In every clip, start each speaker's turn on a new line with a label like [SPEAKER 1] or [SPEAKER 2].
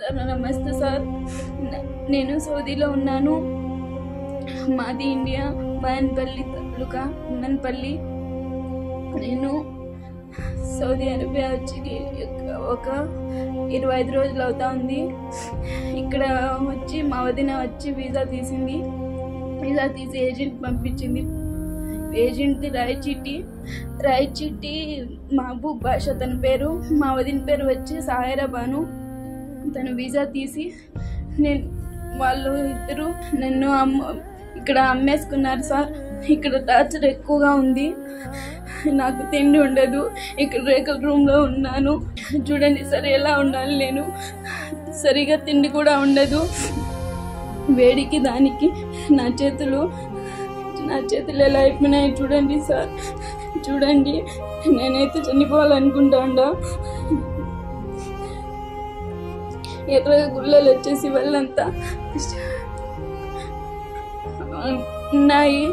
[SPEAKER 1] Sir నమస్తే sir. నేను సౌదీలో ఉన్నాను. మాది ఇండియా, మదనపల్లి తాలూకా మదనపల్లి. నేను సౌదీ అరేబియా వచ్చి ఒక 25 రోజులు అవుతా ఉంది. ఇక్కడ వచ్చి మా వదిన వచ్చి వీసా తీసింది. వీసా తీసి ఏజెంట్ పంపించింది. ఏజెంట్ది రాయచిట్టి మహబూబ్ బాషా తన పేరు. మా వదిన పేరు వచ్చి సాయిరా బాను. తను వీసా తీసి వాళ్ళు ఇద్దరు నన్ను ఇక్కడ అమ్మేసుకున్నారు సార్. ఇక్కడ టార్చర్ ఎక్కువగా ఉంది. నాకు తిండి ఉండదు. ఇక్కడ రేకుల రూమ్లో ఉన్నాను. చూడండి సార్ ఎలా ఉండాలి. నేను సరిగా తిండి కూడా ఉండదు. వేడికి దానికి నా చేతులు ఎలా అయిపోయినాయి చూడండి సార్. చూడండి, నేనైతే చనిపోవాలనుకుంటా. ఎర్రగా గుళ్ళలు వచ్చేసి వాళ్ళంతా ఉన్నాయి.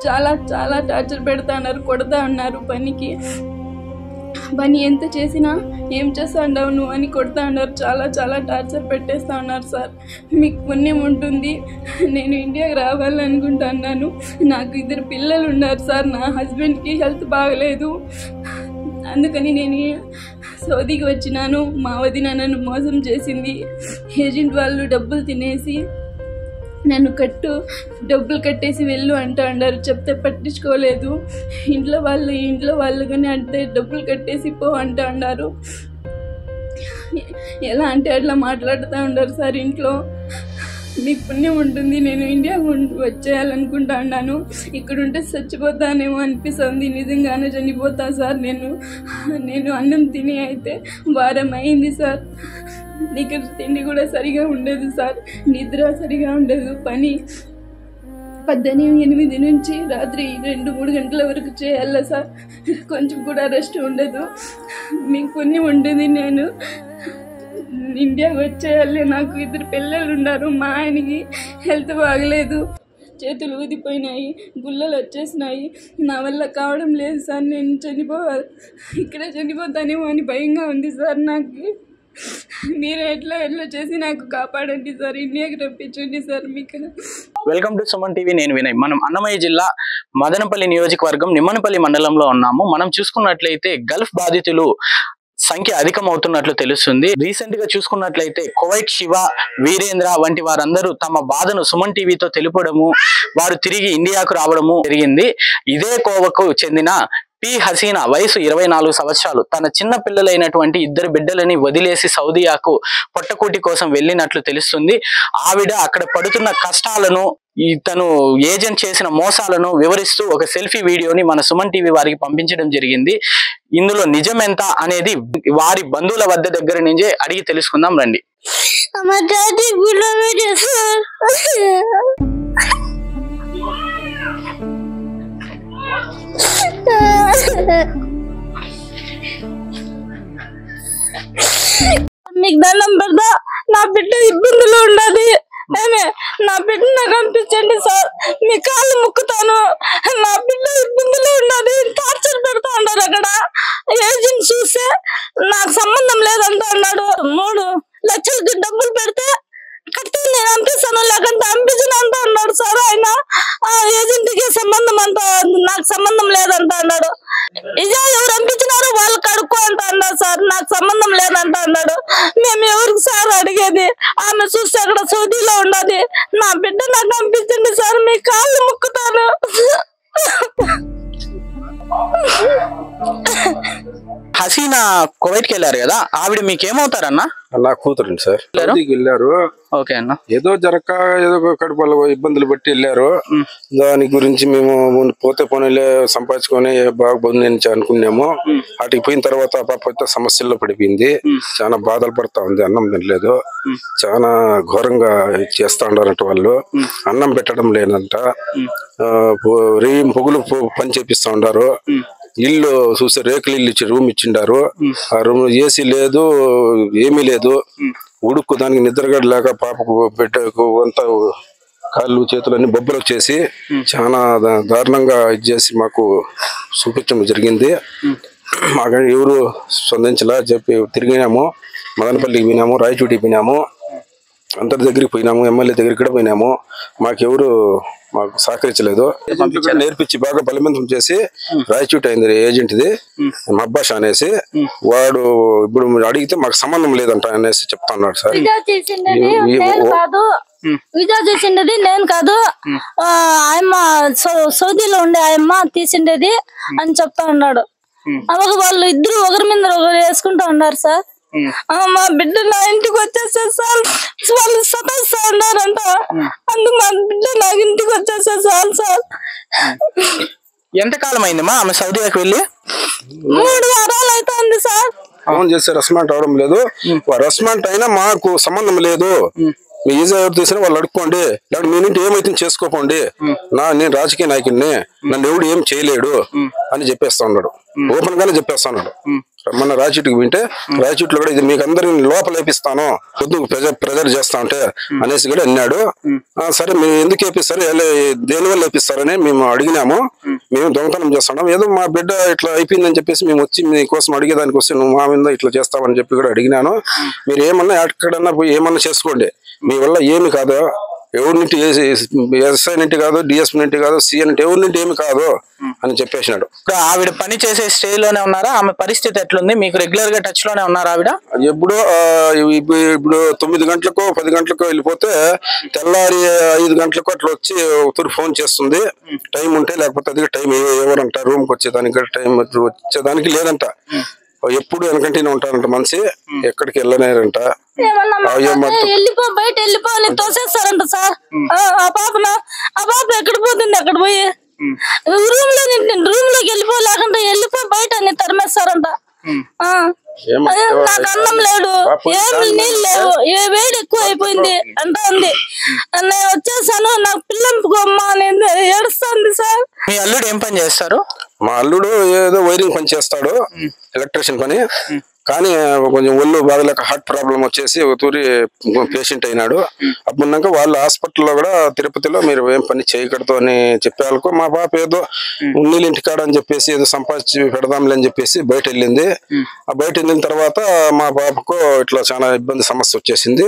[SPEAKER 1] చాలా చాలా టార్చర్ పెడతా ఉన్నారు, కొడతా ఉన్నారు. పని ఎంత చేసినా ఏం చేస్తా ఉండవు నువ్వు అని కొడతా ఉన్నారు. చాలా చాలా టార్చర్ పెట్టేస్తా ఉన్నారు సార్. మీకు పుణ్యం ఉంటుంది. నేను ఇండియాకి రావాలనుకుంటున్నాను. నాకు 2 పిల్లలు ఉన్నారు సార్. నా హస్బెండ్కి హెల్త్ బాగలేదు. అందుకని నేను సౌదీకి వచ్చినాను. మా వదిన నన్ను మోసం చేసింది. ఏజెంట్ వాళ్ళు డబ్బులు తినేసి నన్ను డబ్బులు కట్టేసి వెళ్ళు అంటూ అన్నారు. చెప్తే పట్టించుకోలేదు. ఇంట్లో వాళ్ళు కానీ అంటే డబ్బులు కట్టేసి పో అంటూ అన్నారు. ఎలా అంటే అట్లా మాట్లాడుతూ ఉన్నారు సార్ ఇంట్లో. మీకు పుణ్యం ఉంటుంది. నేను ఇండియాకు వచ్చేయాలనుకుంటా ఉన్నాను. ఇక్కడ ఉంటే చచ్చిపోతానేమో అనిపిస్తుంది. నిజంగానే చనిపోతా సార్. నేను అన్నం తిని అయితే వారం అయింది సార్. ఇక్కడ తిండి కూడా సరిగా ఉండదు సార్. నిద్ర సరిగా ఉండదు. పని 8 నుంచి రాత్రి 2-3 గంటల వరకు చేయాలా సార్. కొంచెం కూడా రెస్ట్ ఉండదు. మీకు పుణ్యం ఉంటుంది. నేను ఇండియాకి వచ్చేయాలి. నాకు 2 పిల్లలు ఉన్నారు. మా ఆయనకి హెల్త్ బాగలేదు. చేతులు ఊదిపోయినాయి, గుళ్ళలు వచ్చేసినాయి. నా వల్ల కావడం లేదు సార్. నేను ఇక్కడే చనిపోతానేమో అని భయంగా ఉంది సార్. నాకు మీరు ఎట్లా చేసి నాకు కాపాడండి సార్. ఇండియాకి రప్పించండి సార్. మీకు
[SPEAKER 2] వెల్కమ్ టు సుమన్ టీవీ. నేను వినయ్. మనం అన్నమయ్య జిల్లా మదనపల్లి నియోజకవర్గం నిమ్మనపల్లి మండలంలో ఉన్నాము. మనం చూసుకున్నట్లయితే గల్ఫ్ బాధితులు సంఖ్య అధికమవుతున్నట్లు తెలుస్తుంది. రీసెంట్ గా చూసుకున్నట్లయితే కువైట్ శివ, వీరేంద్ర వంటి వారందరూ తమ బాధను సుమన్ టీవీతో తెలుపడము, వారు తిరిగి ఇండియాకు రావడము జరిగింది. ఇదే కోవకు చెందిన పి హసీనా వయసు 24 సంవత్సరాలు తన చిన్న పిల్లలైనటువంటి 2 బిడ్డలని వదిలేసి సౌదియాకు పొట్టకూటి కోసం వెళ్ళినట్లు తెలుస్తుంది. ఆవిడ అక్కడ పడుతున్న కష్టాలను, తను ఏజెంట్ చేసిన మోసాలను వివరిస్తూ ఒక సెల్ఫీ వీడియోని మన సుమన్ టీవీ వారికి పంపించడం జరిగింది. ఇందులో నిజం ఎంత అనేది వారి బంధువుల దగ్గర నుంచే అడిగి తెలుసుకుందాం రండి.
[SPEAKER 1] మీకు దండం పెడతా. నా బిడ్డ ఇబ్బందులు ఉండదు. నా బిడ్డ నాకు పంపించండి సార్. మీ కాళ్ళు ముక్కుతాను. నా బిడ్డ ఇబ్బందులు ఉండదు. టార్చర్ పెడతా ఉన్నారు. అక్కడ ఏజెంట్ చూస్తే నాకు సంబంధం లేదంట అన్నాడు. 3 లక్షలకి డబ్బులు పెడితే కట్టి నేను పంపిస్తాను, లేకంటే పంపించిన అంట అన్నాడు సార్. ఆయన ఆ ఏజెంట్ కి సంబంధం అంట, నాకు సంబంధం లేదంట అన్నాడు. ఇదే ఎవరు పంపించినారో వాళ్ళు కడుక్కో అంట అన్నాడు సార్. నాకు సంబంధం లేదంట అన్నాడు. మేము ఎవరికి సార్ అడిగేది? ఆమె చూస్తే అక్కడ సౌదీలో ఉన్నది. నా బిడ్డ నాకు పంపించండి సార్. మీ కాళ్ళు ముక్కుతాను.
[SPEAKER 2] హసీనా కువైట్కి వెళ్ళారు కదా, ఆవిడ మీకేమవుతారన్నా?
[SPEAKER 3] నా కూతురండి సార్. వెళ్ళారు.
[SPEAKER 2] ఓకే అన్న.
[SPEAKER 3] ఏదో కడుపులో ఇబ్బందులు బట్టి వెళ్ళారు. దాని గురించి మేము పోతే పోనీలే సంపాదించుకొని బాగుంది అనుకున్నాము. అటుకి పోయిన తర్వాత పాప సమస్యల్లో పడిపోయింది. చాలా బాధలు పడతా ఉంది. అన్నం తినలేదు. చాలా ఘోరంగా చేస్తా ఉన్నారంట వాళ్ళు. అన్నం పెట్టడం లేదంట. పొగులు పని చేపిస్తా ఉన్నారు. ఇల్లు చూస్తే రేకులు ఇల్లు ఇచ్చి రూమ్ ఇచ్చిండారు. ఆ రూమ్ ఏసీ లేదు, ఏమీ లేదు. ఉడుక్కు దానికి నిద్రగడ లేక పాపకు బిడ్డకు అంతా కాళ్ళు చేతులన్నీ బొబ్బలు వచ్చేసి చాలా దారుణంగా ఇది చేసి మాకు చూపించడం జరిగింది. మాకు ఎవరు స్పందించలా చెప్పి తిరిగినాము, మదనపల్లికి పోయినాము, రాయచోటికి పోయినాము, అందరి దగ్గరికి పోయినాము, ఎమ్మెల్యే దగ్గరికి కూడా పోయినాము. మాకు సహకరించలేదు. నేర్పించి బాగా బలవంతం చేసి రాయచూటి అయింది ఏజెంట్ది మబ్బాష్ అనేసి, వాడు ఇప్పుడు అడిగితే మాకు సంబంధం లేదంట అనేసి చెప్తా ఉన్నాడు సార్.
[SPEAKER 1] విజా చేసిండేది నేను కాదు, ఆయమ్మ సౌదీలో ఉండే ఆయమ్మ తీసిండేది అని చెప్తా ఉన్నాడు. వాళ్ళు ఇద్దరు ఒకరి మీద ఒకరు వేసుకుంటా ఉన్నారు సార్. మా బిడ్డ నా ఇంటికి వచ్చేసా సార్, వాళ్ళు సతాయిస్తా ఉన్నారంట, అందుకు మా బిడ్డ నా ఇంటికి వచ్చేసా సార్. సార్
[SPEAKER 2] ఎంత కాలం అయిందమ్మా ఆమె సౌదీకి వెళ్ళి?
[SPEAKER 1] 3 వారాలు అవుతుంది సార్.
[SPEAKER 3] ఫోన్ చేస్తే రెస్పాండ్ అవడం లేదు. రెస్పాండ్ అయినా మాకు సంబంధం లేదు, మీ ఈజీ ఎవరు తీసినా వాళ్ళు అడుక్కోండి, లేకపోతే మీ నుండి ఏమైతే చేసుకోకండి, నేను రాజకీయ నాయకుడిని, నన్ను ఎవడు ఏం చేయలేడు అని చెప్పేస్తా ఉన్నాడు. ఓపెన్ గానే చెప్పేస్తా ఉన్నాడు. మొన్న రాయచూటికి వింటే రాయచూట్లో కూడా ఇది మీకు అందరిని లోపల వేపిస్తాను, పొద్దు ప్రెజర్ చేస్తా ఉంటే అనేసి కూడా అన్నాడు. సరే మీరు ఎందుకు వేపిస్తారు, దేనివల్ల వేపిస్తారని మేము అడిగినాము. మేము దొంగతనం చేస్తున్నాం, ఏదో మా బిడ్డ ఇట్లా అయిపోయిందని చెప్పేసి మేము వచ్చి మీకోసం అడిగేదానికి వస్తే నువ్వు మా మీద ఇట్లా చేస్తావని చెప్పి కూడా అడిగినాను. మీరు ఏమన్నా ఎక్కడన్నా పోయి ఏమన్నా చేసుకోండి, మీ వల్ల ఏమి కాదు, ఎవరి నుండి ఎస్ఐ నుండి కాదు, డిఎస్పీ నుండి కాదు, సిఎన్ నుండి ఎవరి నుండి ఏమి కాదు అని చెప్పేసినాడు.
[SPEAKER 2] ఆవిడ పని చేసే స్టేజ్ లోనే ఉన్నారా? ఆమె పరిస్థితి ఎట్లుంది? మీకు రెగ్యులర్ గా టచ్ లోనే ఉన్నారా ఆవిడ?
[SPEAKER 3] ఎప్పుడో ఇప్పుడు 9 గంటలకో 10 గంటలకో వెళ్ళిపోతే తెల్లారి 5 గంటలకు అట్లా వచ్చి ఒకరు ఫోన్ చేస్తుంది, టైం ఉంటే. లేకపోతే అది టైం ఎవరంట రూమ్కి వచ్చేదానికి టైం వచ్చేదానికి లేదంట. ఎప్పుడు వెనకంటేనే ఉంటారంట మనిషి, ఎక్కడికి వెళ్ళలేరంట.
[SPEAKER 1] వెళ్ళిపో బయట వెళ్ళిపో అని తోసేస్తారంట సార్. ఆ పాప ఎక్కడ పోతుంది, అక్కడ పోయి రూమ్ లోకి వెళ్ళిపో, లేకుంటే వెళ్ళిపో బయట అని తరిమేస్తారంట. నాకు అన్నం లేడు, ఏమి నీళ్ళు లేవు, వేడి ఎక్కువ అయిపోయింది అంటా ఉంది. నేను వచ్చేసాను, నాకు పిల్లంపుకోమ్మా అనేది ఏడుస్తుంది సార్.
[SPEAKER 2] మీ అల్లుడు ఏం పని చేస్తారు?
[SPEAKER 3] మా అల్లుడు ఏదో వైరింగ్ పని చేస్తాడు, ఎలక్ట్రీషియన్ పని. కానీ కొంచెం ఒళ్ళు బాగలేక హార్ట్ ప్రాబ్లం వచ్చేసి ఒక తూరి పేషెంట్ అయినాడు. అప్పుడున్నాక వాళ్ళు హాస్పిటల్లో కూడా తిరుపతిలో మీరు ఏం పని చేయకూడదు అని చెప్పేందుకు మా పాప ఏదో ఉన్నీళ్ళ ఇంటికాడ అని చెప్పేసి ఏదో సంపాదించి పెడదాంలే అని చెప్పేసి బయట వెళ్ళింది. ఆ బయట వెళ్ళిన తర్వాత మా పాపకు ఇట్లా చాలా ఇబ్బంది సమస్య వచ్చేసింది.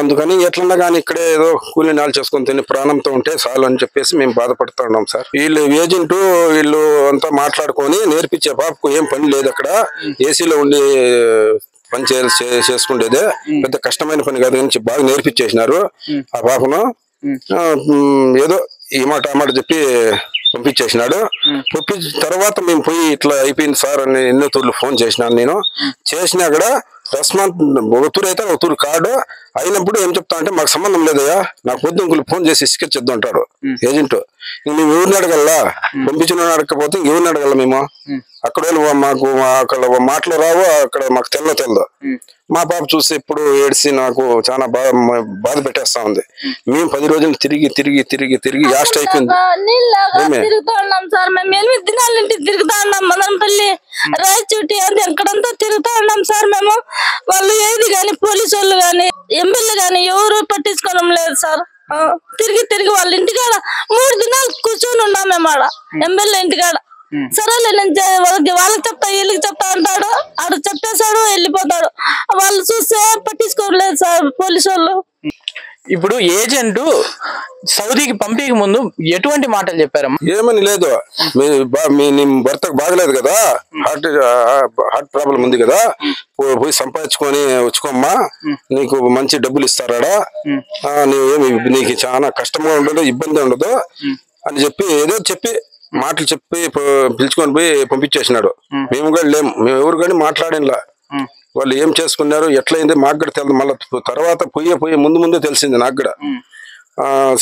[SPEAKER 3] అందుకని ఎట్లన్నా కానీ ఇక్కడే ఏదో కూలి నాలు చేసుకుని తిని ప్రాణంతో ఉంటే చాలు అని చెప్పేసి మేము బాధపడుతూ ఉన్నాం సార్. వీళ్ళు ఏజెంట్ వీళ్ళు అంతా మాట్లాడుకొని నేర్పించే పాపకు ఏం పని లేదు, అక్కడ ఏసీలో ఉండి పని చేసుకుండేదే, పెద్ద కష్టమైన పని కాదు అని బాగా నేర్పించేసినారు ఆ పాపను. ఏదో ఈ మాట ఆ మాట చెప్పి పంపించేసినాడు. పంపించిన తర్వాత మేము పోయి ఇట్లా అయిపోయింది సార్ అని ఎన్నో తూర్లు ఫోన్ చేసినాను. నేను చేసినా కూడా రెస్పాన్స్ ఒక తూరు అయితే ఒక తూరు కాడు అయినప్పుడు ఏం చెప్తా అంటే మాకు సంబంధం లేదయ్యా, నాకు పొద్దు ఇంకొకరు ఫోన్ చేసి ఇసుకొచ్చేద్దు అంటాడు ఏజెంట్. మేము ఎవరిని అడగల్లా, పంపించిన అడగకపోతే ఎవరిని అడగల మేము. అక్కడ మాకు అక్కడ మాటలు రావు, అక్కడ మాకు తెల్లదు. మా పాప చూస్తే ఇప్పుడు ఏడ్చి నాకు చాలా బాధ పెట్టేస్తా ఉంది. మేము 10 రోజులు తిరిగి తిరిగి తిరిగి తిరిగి యాస్ట్ అయిపోయింది.
[SPEAKER 1] తిరుగుతా ఉన్నాం సార్, మేము 8 దినాల నుండి తిరుగుతా ఉన్నాం. మదనపల్లి, రాయచోటి అది ఎక్కడంతా తిరుగుతా ఉన్నాం సార్. మేము వాళ్ళు ఏది గాని పోలీసు వాళ్ళు గాని ఎమ్మెల్యే గాని ఎవరు పట్టించుకోవడం లేదు సార్. తిరిగి తిరిగి వాళ్ళ ఇంటికాడ 3 దినాలు కూర్చొని ఉన్నాం మేము ఆడ ఎమ్మెల్యే ఇంటికాడ. సరేలే నేను వాళ్ళకి చెప్తా వీళ్ళకి చెప్తా అంటాడు, ఆడ చెప్పేశాడు వెళ్ళిపోతాడు. వాళ్ళు చూస్తే పట్టించుకోలేదు సార్ పోలీసు వాళ్ళు.
[SPEAKER 2] ఇప్పుడు ఏజెంట్ సౌదీకి పంపిక ముందు ఎటువంటి మాటలు చెప్పారమ్మా?
[SPEAKER 3] ఏమని లేదు, మీ భర్తకు బాగలేదు కదా, హార్ట్ ప్రాబ్లం ఉంది కదా, పోయి సంపాదించుకొని వచ్చుకోమ్మా, నీకు మంచి డబ్బులు ఇస్తారా, నీకు చాలా కష్టంగా ఉండదు, ఇబ్బంది ఉండదు అని చెప్పి ఏదో చెప్పి మాటలు చెప్పి పిలుచుకొని పోయి పంపించేసినాడు. మేము కూడా లేము, మేము ఎవరు కానీ మాట్లాడేలా. వాళ్ళు ఏం చేసుకున్నారు ఎట్లయింది మాకు కూడా తెలియదు. మళ్ళీ తర్వాత పోయే ముందు తెలిసింది నాకు కూడా.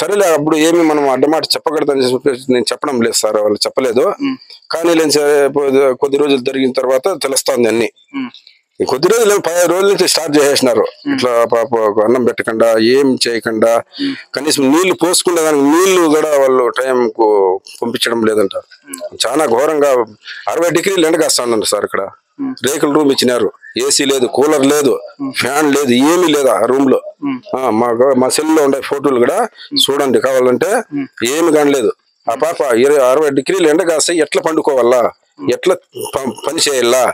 [SPEAKER 3] సరేలే అప్పుడు ఏమి మనం అడ్డమాట చెప్పకూడదని చెప్పేసి నేను చెప్పడం లేదు సార్, వాళ్ళు చెప్పలేదు. కానీ లేని సరే కొద్ది రోజులు జరిగిన తర్వాత తెలుస్తుంది అన్ని. కొద్ది రోజులు 10 రోజుల నుంచి స్టార్ట్ చేసేసినారు. ఇట్లా పాప అన్నం పెట్టకుండా ఏం చేయకుండా కనీసం నీళ్లు పోసుకునే దానికి నీళ్లు కూడా వాళ్ళు టైంకు పంపించడం లేదంట. చాలా ఘోరంగా 60 డిగ్రీలు ఎండ కాస్తా ఉందంట సార్. ఇక్కడ రేకుల రూమ్ ఇచ్చినారు, ఏసీ లేదు, కూలర్ లేదు, ఫ్యాన్ లేదు, ఏమీ లేదు ఆ రూమ్ లో. మా సెల్ లో ఉండే ఫోటోలు కూడా చూడండి కావాలంటే, ఏమి కానలేదు. ఆ పాప 60 డిగ్రీలు ఎండ కాస్తే ఎట్లా పండుకోవాలా, ఎట్లా పని చేయాలా,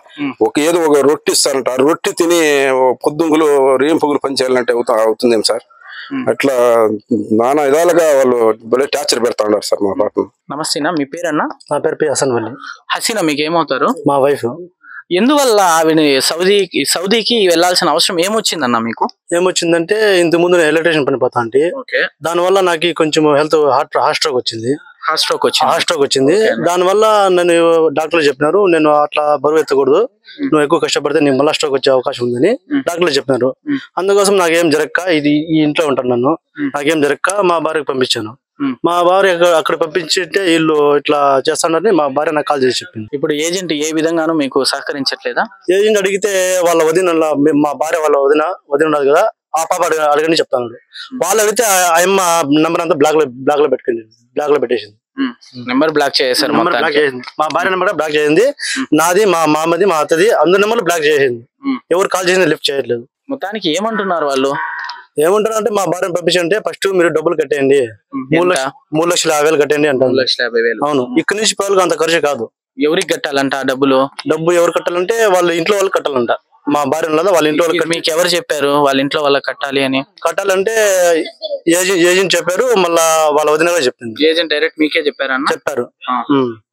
[SPEAKER 3] ఏదో ఒక రొట్టె ఇస్తారంట, ఆ రొట్టె తిని పొద్దుంగులు రేంపుగులు పని చేయాలంటే అవుతుందేం సార్? అట్లా నానా విధాలుగా వాళ్ళు భలే టార్చర్ పెడతా ఉన్నారు సార్ మా పాపను.
[SPEAKER 2] నమస్తేనా, మీ పేరన్నా?
[SPEAKER 4] నా పేరు పి హసన్ వల్లి.
[SPEAKER 2] హసీనా మీకు ఏమవుతారు?
[SPEAKER 4] మా వైఫ్.
[SPEAKER 2] ఎందువల్ల ఆవిడ సౌదీకి వెళ్ళాల్సిన అవసరం ఏమొచ్చిందన్న మీకు?
[SPEAKER 4] ఏమొచ్చిందంటే ఇంత ముందు నేను ఎలక్ట్రీషియన్ పని పోతా అంటే దానివల్ల నాకు కొంచెం హెల్త్ హార్ట్ స్ట్రోక్ వచ్చింది. హార్ట్ స్ట్రోక్ వచ్చింది. దానివల్ల నన్ను డాక్టర్లు చెప్పినారు, నేను అట్లా బరువు ఎత్తకూడదు, నువ్వు ఎక్కువ కష్టపడితే నీకు మళ్ళీ స్ట్రోక్ వచ్చే అవకాశం ఉందని డాక్టర్లు చెప్పినారు. అందుకోసం నాకేం జరగక ఈ ఇంట్లో ఉంటాను, నన్ను నాకేం జరగక మా భార్యకు పంపించాను. మా భార్య అక్కడ పంపించింటే వీళ్ళు ఇట్లా చేస్తానని మా భార్య నాకు కాల్ చేసి చెప్పింది.
[SPEAKER 2] ఇప్పుడు ఏజెంట్ ఏ విధంగానూ మీకు సహకరించట్లేదా?
[SPEAKER 4] ఏజెంట్ అడిగితే వాళ్ళ వదిన, మా భార్య వాళ్ళ వదిన ఉన్నది కదా, ఆ పాప అడగని చెప్తాను. వాళ్ళు అడిగితే ఆ అమ్మ నెంబర్ అంతా బ్లాక్ లో పెట్టేసింది.
[SPEAKER 2] నెంబర్ బ్లాక్ చేసేసారు.
[SPEAKER 4] మా భార్య నెంబర్ బ్లాక్ చేసింది, నాది, మా మామది, మా అత్తది, అందరి నెంబర్లు బ్లాక్ చేసింది. ఎవరు కాల్ చేసింది లిఫ్ట్ చేయట్లేదు.
[SPEAKER 2] మొత్తానికి ఏమంటున్నారు వాళ్ళు?
[SPEAKER 4] ఏమంటారు అంటే మా భార్యను పంపించంటే ఫస్ట్ మీరు డబ్బులు కట్టేయండి, 3,50,000 కట్టండి అంటారు.
[SPEAKER 2] 3,50,000.
[SPEAKER 4] అవును, ఇక్కడ నుంచి పిల్లలకు అంత ఖర్చు కాదు.
[SPEAKER 2] ఎవరికి కట్టాలంట డబ్బు
[SPEAKER 4] ఎవరు కట్టాలంటే వాళ్ళ ఇంట్లో వాళ్ళు కట్టాలంట. మా భార్య ఉన్నదా వాళ్ళ ఇంట్లో వాళ్ళు.
[SPEAKER 2] మీకు ఎవరు చెప్పారు వాళ్ళ ఇంట్లో వాళ్ళకి కట్టాలంటే
[SPEAKER 4] ఏజెంట్ చెప్పారు, మళ్ళా వాళ్ళ వదినగా చెప్పింది.
[SPEAKER 2] ఏజెంట్ డైరెక్ట్ మీకే చెప్పారు?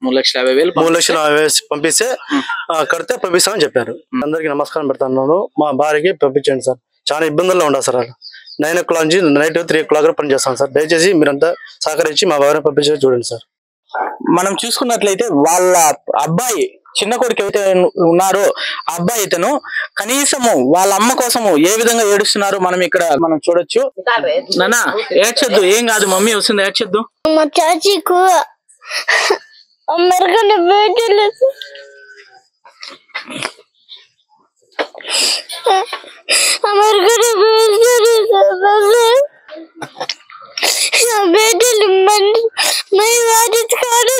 [SPEAKER 4] 3,50,000 పంపిస్తే కడితే పంపిస్తామని చెప్పారు. అందరికి నమస్కారం పెడతాను. మా భార్యకి పంపించండి సార్, చాలా ఇబ్బందుల్లో ఉండాలి సార్. 9 o'clock నుంచి నైట్ 3 o'clock పని చేస్తాను సార్. దయచేసి మీరంతా సహకరించి మా భార్య పంపించేది చూడండి సార్.
[SPEAKER 2] మనం చూసుకున్నట్లయితే వాళ్ళ అబ్బాయి, చిన్న కొడుకు అయితే ఉన్నారో ఆ అబ్బాయి ఇతను కనీసము వాళ్ళ అమ్మ కోసము ఏ విధంగా ఏడుస్తున్నారో మనం చూడొచ్చు. నానా ఏడ్చొద్దు, ఏం కాదు, మమ్మీ వస్తుంది, ఏడ్చొద్దు.
[SPEAKER 1] మా చాచీకు అమెరికాలో बेटे मैं वाजिद खाना